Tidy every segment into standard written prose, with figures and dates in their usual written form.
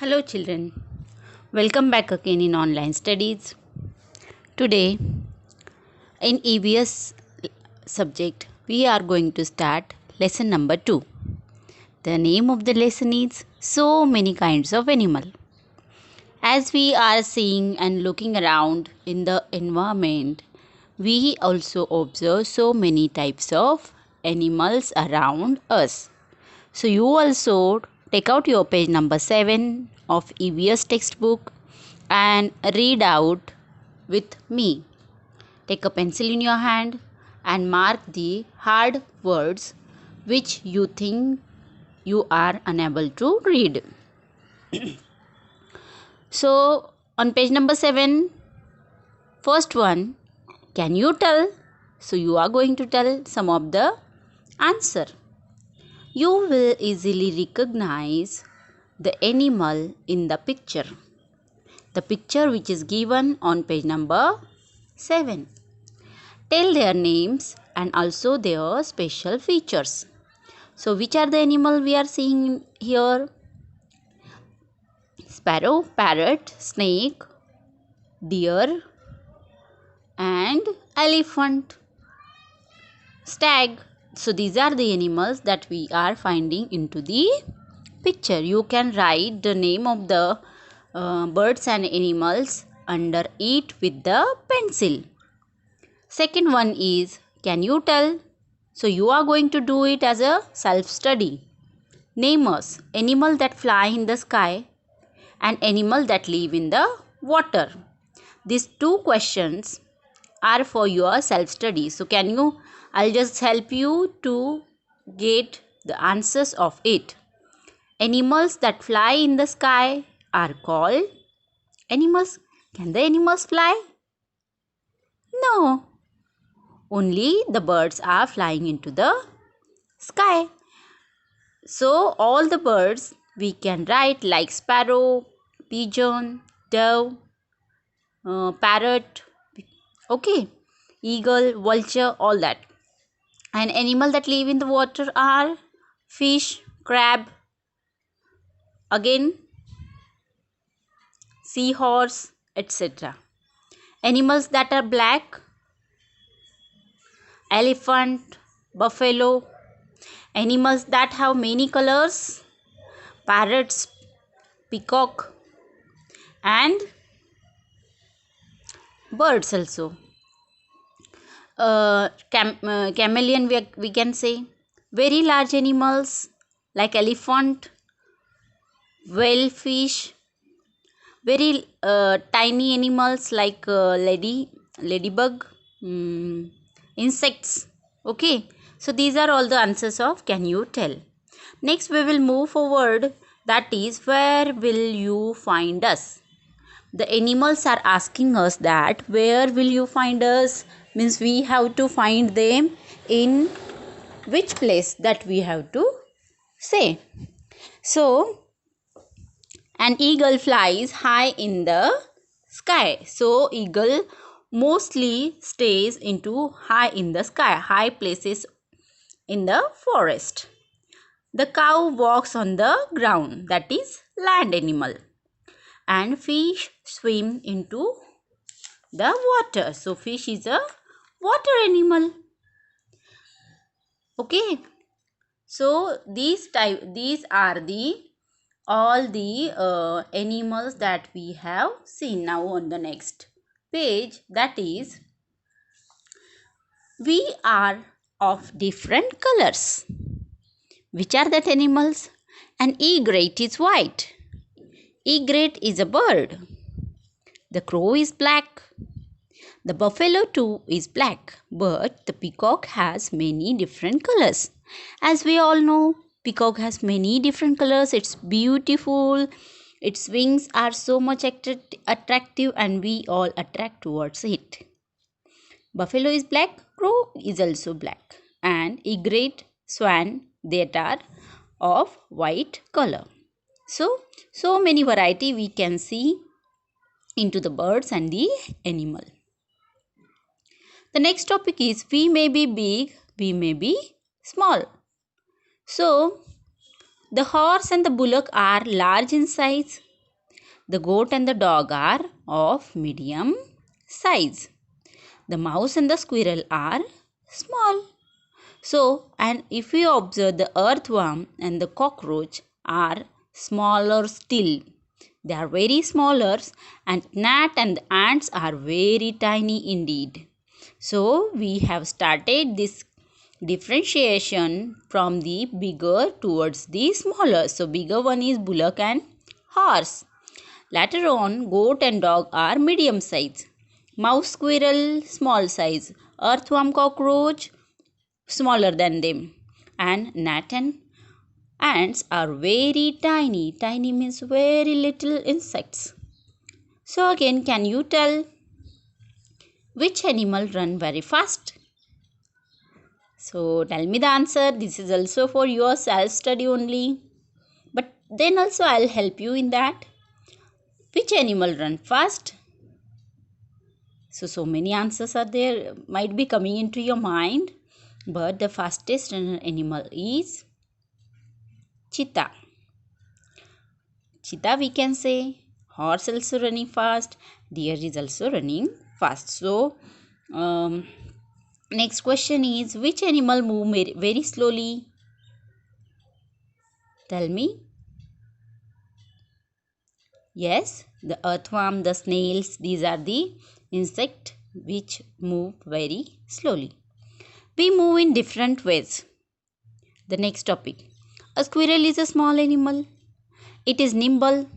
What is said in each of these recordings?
Hello children, welcome back again in online studies. Today in EVS subject we are going to start lesson number 2. The name of the lesson is So Many Kinds of Animal. As we are seeing and looking around in the environment, we also observe so many types of animals around us. So you also take out your page number 7 of EVS textbook and read out with me. Take a pencil in your hand and mark the hard words which you think you are unable to read. So on page number 7, first one, can you tell? So you are going to tell some of the answer. You will easily recognize the animal in the picture. The picture which is given on page number 7. Tell their names and also their special features. So which are the animal we are seeing here? Sparrow, parrot, snake, deer and elephant, stag. So these are the animals that we are finding into the picture. You can write the name of the birds and animals under it with the pencil. Second one is, can you tell? So you are going to do it as a self-study. Name us animal that fly in the sky and animal that live in the water. These two questions are for your self-study. So I'll just help you to get the answers of it. Animals that fly in the sky are called animals. Can the animals fly? No. Only the birds are flying into the sky. So all the birds we can write like sparrow, pigeon, dove, parrot, okay, eagle, vulture, all that. And animals that live in the water are fish, crab, again seahorse, etc. Animals that are black, elephant, buffalo. Animals that have many colors, parrots, peacock and birds also. Chameleon we can say. Very large animals like elephant, whale fish. Very tiny animals like ladybug, insects. Okay, so these are all the answers of can you tell. Next we will move forward, that is where will you find us. The animals are asking us that where will you find us, means we have to find them in which place, that we have to say. So an eagle flies high in the sky. So eagle mostly stays into high in the sky, high places in the forest. The cow walks on the ground, that is land animal. And fish swim into the water. So fish is a water animal. Okay. So these are all the animals that we have seen. Now on the next page, that is, we are of different colors. Which are that animals? An egret is white. Egret is a bird. The crow is black. The buffalo too is black, but the peacock has many different colors. As we all know, peacock has many different colors. It's beautiful. Its wings are so much attractive and we all attract towards it. Buffalo is black, crow is also black, and egret, swan, that are of white color. So many variety we can see into the birds and the animal. The next topic is we may be big, we may be small. So the horse and the bullock are large in size, The goat and the dog are of medium size. The mouse and the squirrel are small. So, and if we observe, the earthworm and the cockroach are smaller still. They are very smaller, and gnat and the ants are very tiny indeed. So, we have started this differentiation from the bigger towards the smaller. So, bigger one is bullock and horse. Later on, goat and dog are medium size. Mouse, squirrel, small size. Earthworm, cockroach, smaller than them. And gnat and ants are very tiny. Tiny means very little insects. So again, can you tell which animal run very fast? So tell me the answer. This is also for your self-study only. But then also I'll help you in that. Which animal run fast? So many answers are there, might be coming into your mind. But the fastest runner animal is cheetah. Cheetah we can say. Horse also running fast. Deer is also running fast. So next question is, which animal move very slowly? Tell me. Yes, the earthworm, the snails, these are the insects which move very slowly. We move in different ways. The next topic. A squirrel is a small animal. It is nimble.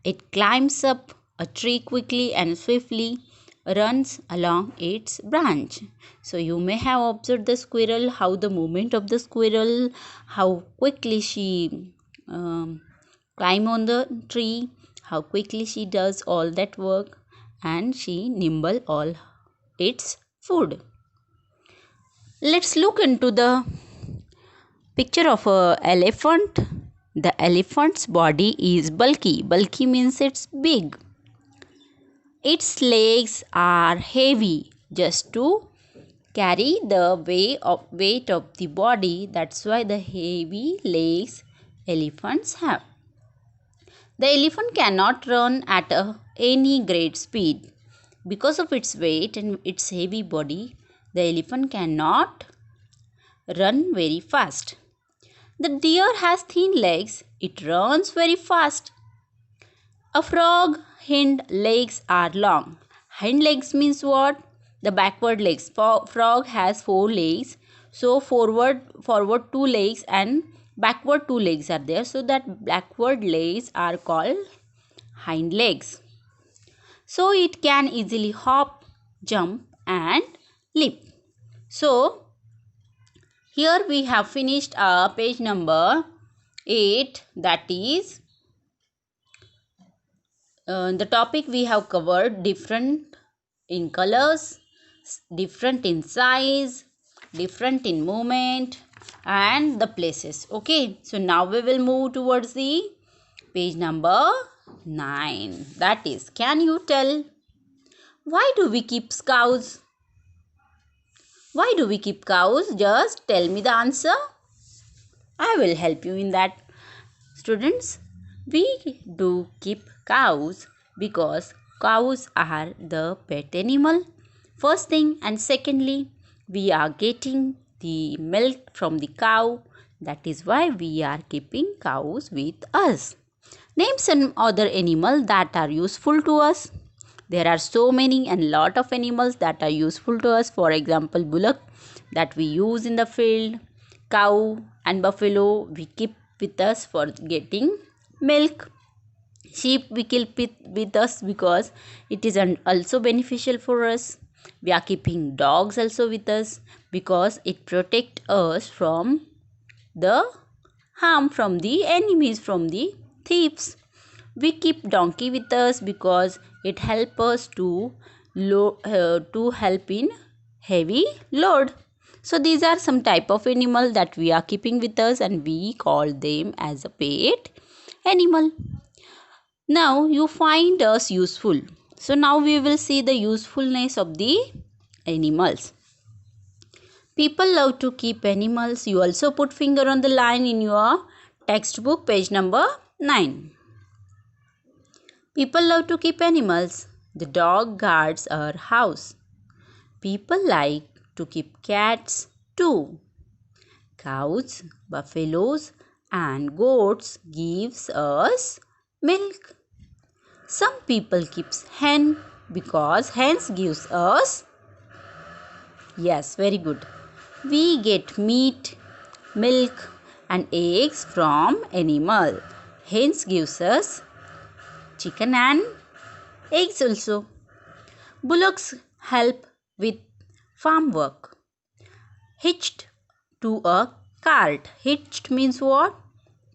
It climbs up a tree quickly and swiftly runs along its branch. So you may have observed the squirrel, how the movement of the squirrel, how quickly she climb on the tree, how quickly she does all that work, and she nimble all its food. Let's look into the picture of a elephant. The elephant's body is bulky. Bulky means it's big. Its legs are heavy just to carry the weight of the body. That's why the heavy legs elephants have. The elephant cannot run at any great speed. Because of its weight and its heavy body, the elephant cannot run very fast. The deer has thin legs. It runs very fast. A frog hind legs are long. Hind legs means what? The backward legs. Frog has 4 legs. So forward 2 legs and backward 2 legs are there. So that backward legs are called hind legs. So it can easily hop, jump and leap. So here we have finished page number 8, that is the topic we have covered: different in colors, different in size, different in movement and the places. Okay, so now we will move towards the page number 9, that is, can you tell why do we keep cows? Why do we keep cows? Just tell me the answer. I will help you in that. Students, we do keep cows because cows are the pet animal. First thing, and secondly, we are getting the milk from the cow. That is why we are keeping cows with us. Name some other animals that are useful to us. There are so many and lot of animals that are useful to us. For example, bullock that we use in the field, cow and buffalo we keep with us for getting milk. Sheep we keep it with us because it is also beneficial for us. We are keeping dogs also with us because it protects us from the harm, from the enemies, from the thieves. We keep donkey with us because it helps us to help in heavy load. So these are some type of animal that we are keeping with us and we call them as a pet animal. Now you find us useful. So now we will see the usefulness of the animals. People love to keep animals. You also put finger on the line in your textbook, page number 9. People love to keep animals. The dog guards our house. People like to keep cats too. Cows, buffaloes and goats gives us milk. Some people keeps hen because hens gives us, yes, very good. We get meat, milk and eggs from animal. Hens gives us chicken and eggs also. Bullocks help with farm work. Hitched to a cart. Hitched means what?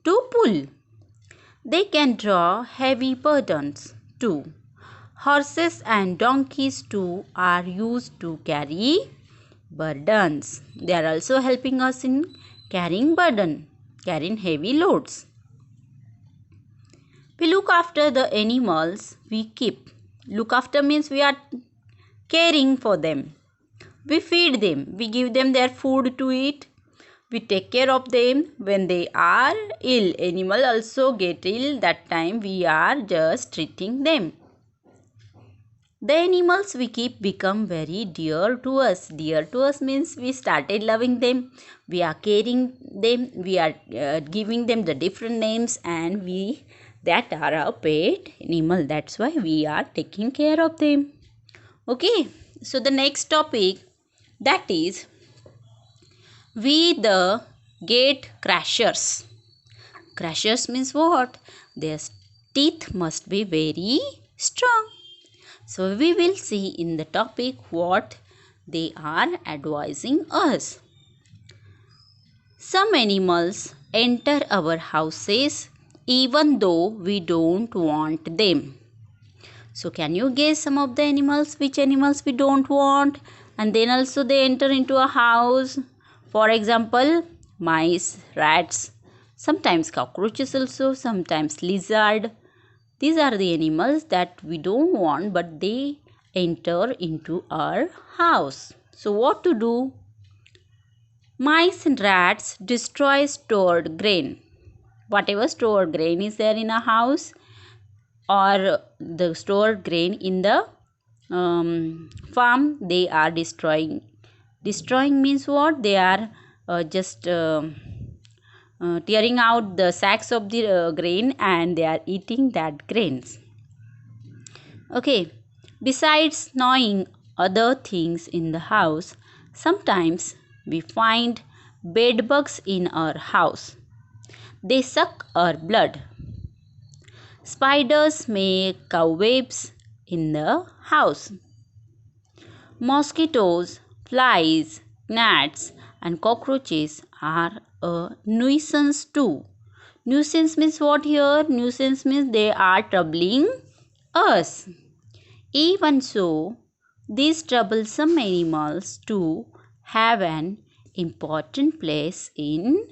To pull. They can draw heavy burdens too. Horses and donkeys too are used to carry burdens. They are also helping us in carrying heavy loads. We look after the animals we keep. Look after means we are caring for them. We feed them. We give them their food to eat. We take care of them when they are ill. Animal also get ill. That time we are just treating them. The animals we keep become very dear to us. Dear to us means we started loving them. We are caring them. We are giving them the different names, and we that are our pet animal. That's why we are taking care of them. Okay. So the next topic, that is we the gate crashers. Crashers means what? Their teeth must be very strong. So we will see in the topic what they are advising us. Some animals enter our houses even though we don't want them. So can you guess some of the animals, which animals we don't want, and then also they enter into a house? For example, mice, rats, sometimes cockroaches also, sometimes lizard. These are the animals that we don't want, but they enter into our house. So what to do? Mice and rats destroy stored grain. Whatever stored grain is there in a house, or the stored grain in the farm, they are destroying. Destroying means what? They are just tearing out the sacks of the grain, and they are eating that grains. Okay. Besides gnawing other things in the house, sometimes we find bed bugs in our house. They suck our blood. Spiders make cobwebs in the house. Mosquitoes, flies, gnats and cockroaches are a nuisance too. Nuisance means what here? Nuisance means they are troubling us. Even so, these troublesome animals too have an important place in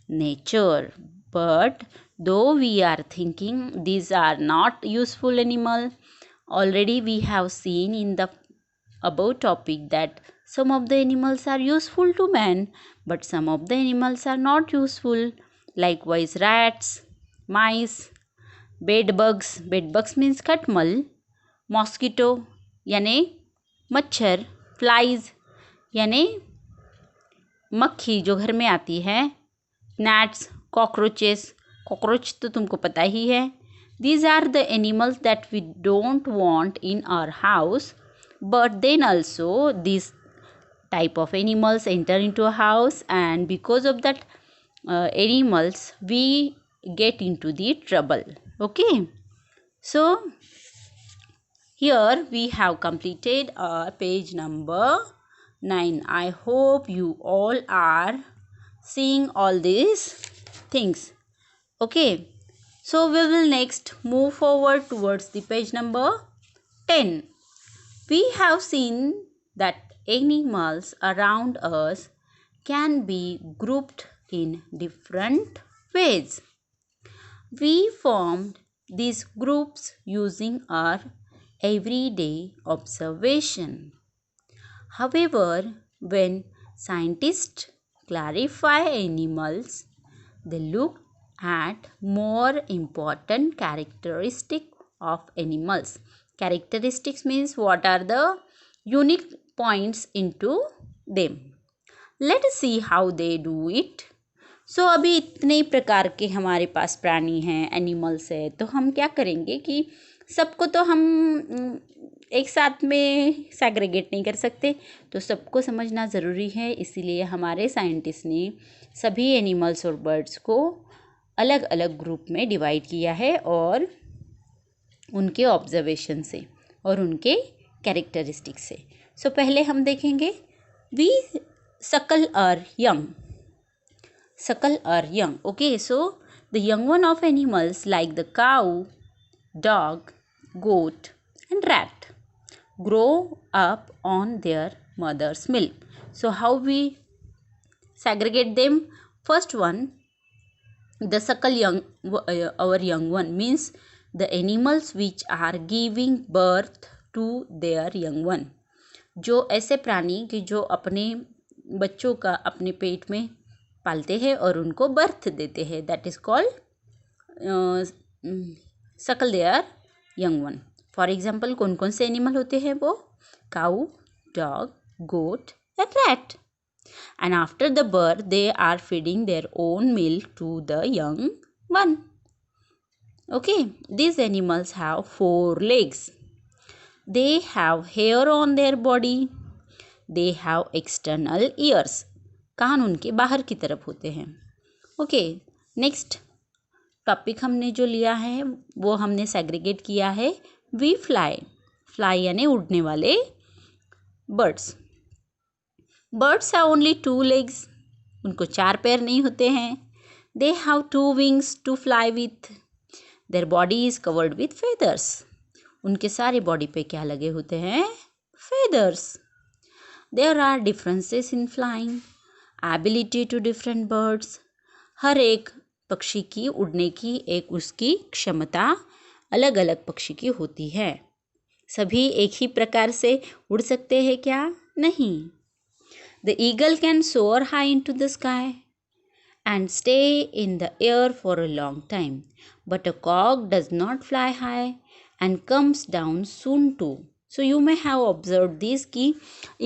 nature. But though we are thinking these are not useful animal, already we have seen in the above topic that some of the animals are useful to man, but some of the animals are not useful. Likewise, rats, mice, bedbugs. Bedbugs means katmal. Mosquito यानी मच्छर, flies यानी मक्खी जो घर में आती है, gnats, cockroaches, cockroach तो तुमको पता ही है. These are the animals that we don't want in our house, but then also these type of animals enter into a house, and because of that animals we get into the trouble. Okay, so here we have completed our page number 9. I hope you all are seeing all these things. Okay. So we will next move forward towards the page number 10. We have seen that animals around us can be grouped in different ways. We formed these groups using our everyday observation. However, when scientists clarify animals, they look at more important characteristic of animals. Characteristics means what are the unique points into them. Let us see how they do it. So अभी इतने प्रकार के हमारे पास प्राणी हैं, animals है, तो हम क्या करेंगे कि सबको तो हम एक साथ में सेग्रीगेट नहीं कर सकते, तो सबको समझना ज़रूरी है। इसीलिए हमारे साइंटिस्ट ने सभी एनिमल्स और बर्ड्स को अलग अलग ग्रुप में डिवाइड किया है और उनके ऑब्जर्वेशन से और उनके कैरेक्टरिस्टिक्स से। सो पहले हम देखेंगे we suckle are young. Suckle are young. Okay, so the young one of animals like the cow, dog, goat and rat grow up on their mother's milk. So how we segregate them? First one, the suckle young, our young one means the animals which are giving birth to their young one. जो ऐसे प्राणी कि जो अपने बच्चों का अपने पेट में पालते हैं और उनको बर्थ देते हैं, that is called suckle their young one. For example कौन कौन से एनिमल होते हैं वो? Cow, dog, goat and rat. And after the birth they are feeding their own milk to the young one. Okay, these animals have 4 legs. They have hair on their body. They have external ears. कान उनके बाहर की तरफ होते हैं। Okay, next topic हमने जो लिया है वो हमने सेग्रीगेट किया है वी फ्लाई। फ्लाई यानी उड़ने वाले birds. Birds have only 2 legs. उनको 4 पैर नहीं होते हैं। They have 2 wings to fly with. Their body is covered with feathers. उनके सारे बॉडी पे क्या लगे होते हैं? Feathers. There are differences in flying, ability to different birds. हर एक पक्षी की उड़ने की एक उसकी क्षमता अलग अलग पक्षी की होती है। सभी एक ही प्रकार से उड़ सकते हैं क्या? नहीं। The eagle can soar high into the sky and stay in the air for a long time, but a cock does not fly high and comes down soon too. So you may have observe this कि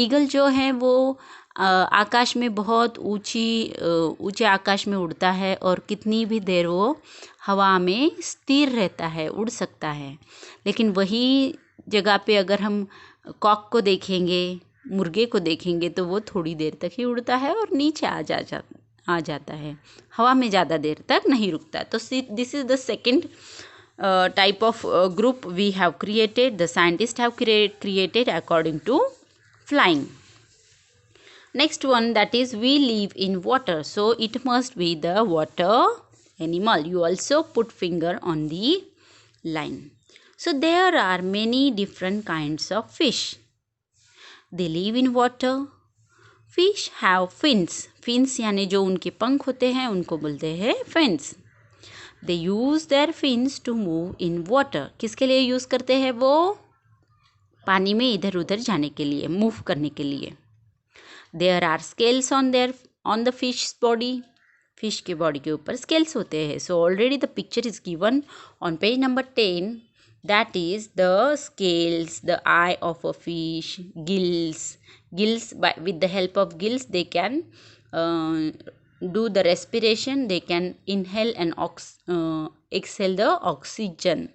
eagle जो है वो आकाश में बहुत ऊंचे आकाश में उड़ता है और कितनी भी देर वो हवा में स्थिर रहता है, उड़ सकता है। लेकिन वही जगह पे अगर हम कॉक को देखेंगे, मुर्गे को देखेंगे, तो वो थोड़ी देर तक ही उड़ता है और नीचे आ जाता है, हवा में ज़्यादा देर तक नहीं रुकता। तो this is the second type of group we have created, the scientists have created according to flying. Next one, that is we live in water, so it must be the water animal. You also put finger on the line. So there are many different kinds of fish. They live in water. Fish have fins. Fins यानी जो उनके पंख होते हैं उनको बोलते हैं fins. They use their fins to move in water. किसके लिए यूज़ करते हैं वो? पानी में इधर उधर जाने के लिए, मूव करने के लिए। There are scales on the fish's body. Fish के बॉडी के ऊपर स्केल्स होते हैं। So already the picture is given on page number 10. That is the scales, the eye of a fish, gills. With the help of gills they can do the respiration. They can inhale and exhale the oxygen.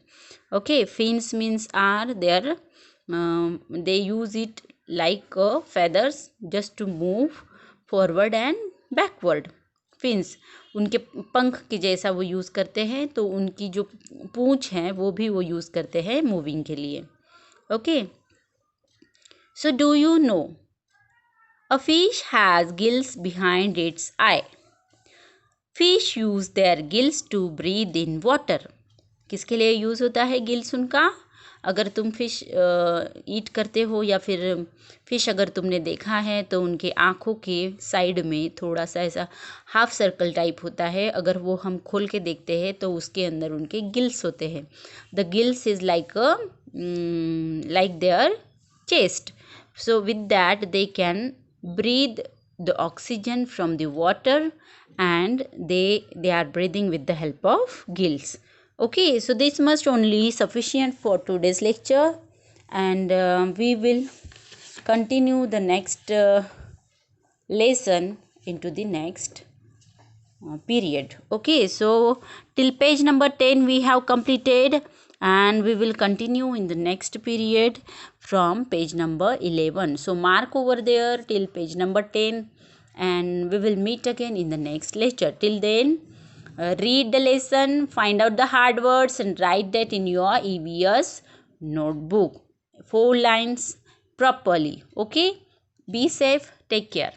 Okay, fins means are there. They use it like feathers just to move forward and backward. fins उनके पंख के जैसा वो use करते हैं, तो उनकी जो पूँछ है वो भी वो यूज़ करते हैं मूविंग के लिए। Okay, so do you know a fish has gills behind its eye. Fish use their gills to breathe in water. किसके लिए यूज़ होता है गिल्स उनका? अगर तुम फिश ईट करते हो या फिर फिश अगर तुमने देखा है तो उनके आँखों के साइड में थोड़ा सा ऐसा हाफ सर्कल टाइप होता है। अगर वो हम खोल के देखते हैं तो उसके अंदर उनके गिल्स होते हैं। The gills is like their chest. So with that they can breathe the oxygen from the water and they are breathing with the help of gills. Okay, so this much only sufficient for today's lecture, and we will continue the next lesson into the next period. Okay, so till page number 10 we have completed, and we will continue in the next period from page number 11. So mark over there till page number 10, and we will meet again in the next lecture. Till then, read the lesson, find out the hard words, and write that in your EVS notebook, 4 lines properly. Okay, be safe, take care.